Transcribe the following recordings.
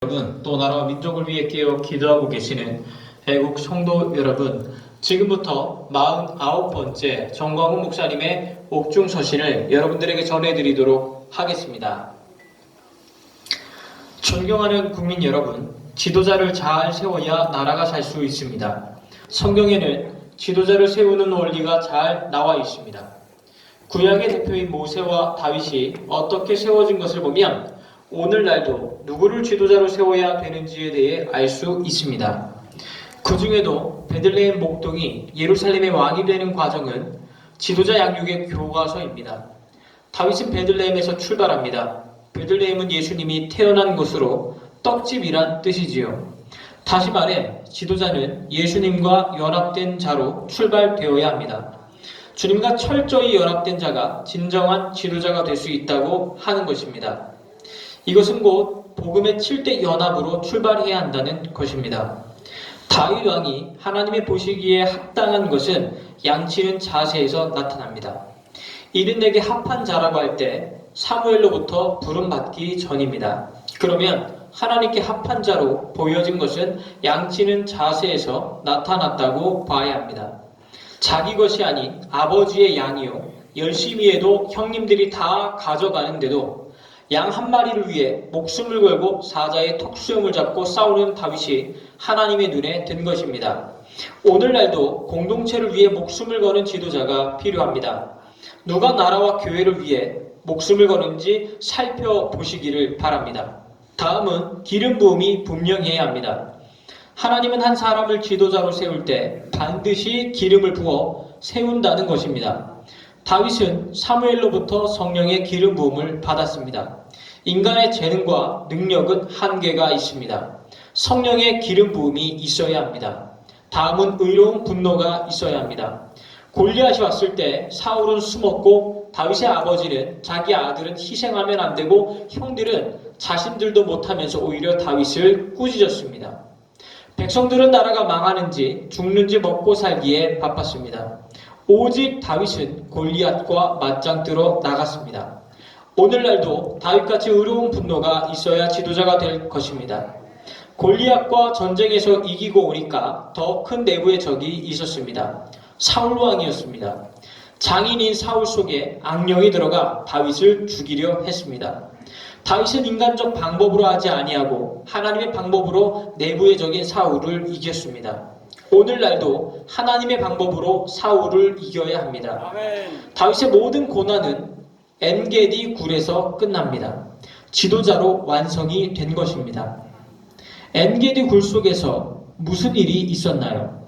여러분, 또 나라와 민족을 위해 깨어 기도하고 계시는 애국 성도 여러분, 지금부터 49번째 정광훈 목사님의 옥중 서신을 여러분들에게 전해드리도록 하겠습니다. 존경하는 국민 여러분, 지도자를 잘 세워야 나라가 살 수 있습니다. 성경에는 지도자를 세우는 원리가 잘 나와 있습니다. 구약의 대표인 모세와 다윗이 어떻게 세워진 것을 보면 오늘날도 누구를 지도자로 세워야 되는지에 대해 알 수 있습니다. 그 중에도 베들레헴 목동이 예루살렘의 왕이 되는 과정은 지도자 양육의 교과서입니다. 다윗은 베들레헴에서 출발합니다. 베들레헴은 예수님이 태어난 곳으로 떡집이란 뜻이지요. 다시 말해 지도자는 예수님과 연합된 자로 출발되어야 합니다. 주님과 철저히 연합된 자가 진정한 지도자가 될 수 있다고 하는 것입니다. 이것은 곧 복음의 7대 연합으로 출발해야 한다는 것입니다. 다윗 왕이 하나님의 보시기에 합당한 것은 양치는 자세에서 나타납니다. 이는 내게 합한 자라고 할 때 사무엘로부터 부름받기 전입니다. 그러면 하나님께 합한 자로 보여진 것은 양치는 자세에서 나타났다고 봐야 합니다. 자기 것이 아닌 아버지의 양이요, 열심히 해도 형님들이 다 가져가는데도 양 한 마리를 위해 목숨을 걸고 사자의 턱수염을 잡고 싸우는 다윗이 하나님의 눈에 든 것입니다. 오늘날도 공동체를 위해 목숨을 거는 지도자가 필요합니다. 누가 나라와 교회를 위해 목숨을 거는지 살펴보시기를 바랍니다. 다음은 기름 부음이 분명해야 합니다. 하나님은 한 사람을 지도자로 세울 때 반드시 기름을 부어 세운다는 것입니다. 다윗은 사무엘로부터 성령의 기름 부음을 받았습니다. 인간의 재능과 능력은 한계가 있습니다. 성령의 기름 부음이 있어야 합니다. 다음은 의로운 분노가 있어야 합니다. 골리앗이 왔을 때 사울은 숨었고 다윗의 아버지는 자기 아들은 희생하면 안 되고 형들은 자신들도 못하면서 오히려 다윗을 꾸짖었습니다. 백성들은 나라가 망하는지 죽는지 먹고 살기에 바빴습니다. 오직 다윗은 골리앗과 맞짱뜨러 나갔습니다. 오늘날도 다윗같이 의로운 분노가 있어야 지도자가 될 것입니다. 골리앗과 전쟁에서 이기고 오니까 더 큰 내부의 적이 있었습니다. 사울왕이었습니다. 장인인 사울 속에 악령이 들어가 다윗을 죽이려 했습니다. 다윗은 인간적 방법으로 하지 아니하고 하나님의 방법으로 내부의 적인 사울을 이겼습니다. 오늘날도 하나님의 방법으로 사울을 이겨야 합니다. 아멘. 다윗의 모든 고난은 엔게디 굴에서 끝납니다. 지도자로 완성이 된 것입니다. 엔게디 굴 속에서 무슨 일이 있었나요?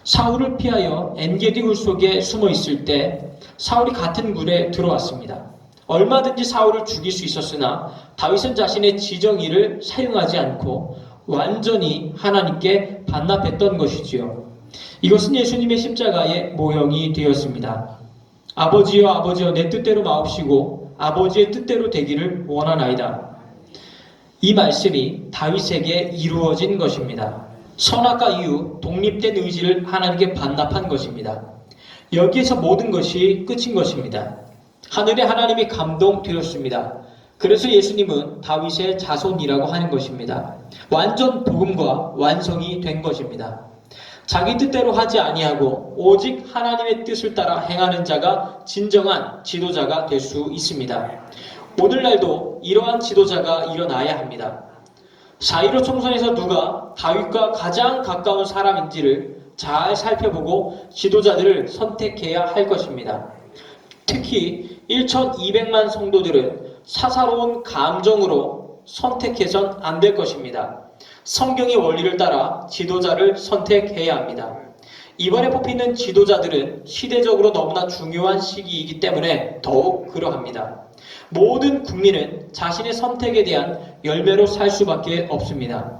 사울을 피하여 엔게디 굴 속에 숨어 있을 때 사울이 같은 굴에 들어왔습니다. 얼마든지 사울을 죽일 수 있었으나 다윗은 자신의 지정의를 사용하지 않고 완전히 하나님께 반납했던 것이지요. 이것은 예수님의 십자가의 모형이 되었습니다. 아버지여 아버지여 내 뜻대로 마옵시고 아버지의 뜻대로 되기를 원하나이다. 이 말씀이 다윗에게 이루어진 것입니다. 선악과 이후 독립된 의지를 하나님께 반납한 것입니다. 여기에서 모든 것이 끝인 것입니다. 하늘의 하나님이 감동되었습니다. 그래서 예수님은 다윗의 자손이라고 하는 것입니다. 완전 복음과 완성이 된 것입니다. 자기 뜻대로 하지 아니하고 오직 하나님의 뜻을 따라 행하는 자가 진정한 지도자가 될 수 있습니다. 오늘날도 이러한 지도자가 일어나야 합니다. 4.15 총선에서 누가 다윗과 가장 가까운 사람인지를 잘 살펴보고 지도자들을 선택해야 할 것입니다. 특히 1,200만 성도들은 사사로운 감정으로 선택해선 안 될 것입니다. 성경의 원리를 따라 지도자를 선택해야 합니다. 이번에 뽑히는 지도자들은 시대적으로 너무나 중요한 시기이기 때문에 더욱 그러합니다. 모든 국민은 자신의 선택에 대한 열매로 살 수밖에 없습니다.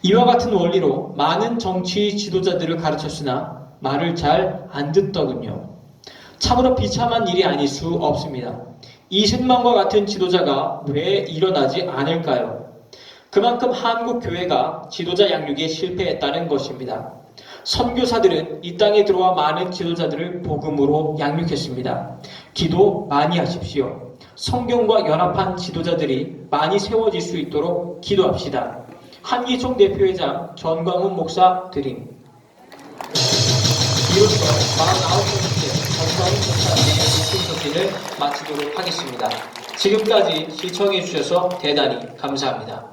이와 같은 원리로 많은 정치 지도자들을 가르쳤으나 말을 잘 안 듣더군요. 참으로 비참한 일이 아닐 수 없습니다. 이승만과 같은 지도자가 왜 일어나지 않을까요? 그만큼 한국 교회가 지도자 양육에 실패했다는 것입니다. 선교사들은 이 땅에 들어와 많은 지도자들을 복음으로 양육했습니다. 기도 많이 하십시오. 성경과 연합한 지도자들이 많이 세워질 수 있도록 기도합시다. 한기총 대표회장 전광훈 목사 드림. 이로써 49번째 전광훈 목사님의 목숨 소식을 마치도록 하겠습니다. 지금까지 시청해 주셔서 대단히 감사합니다.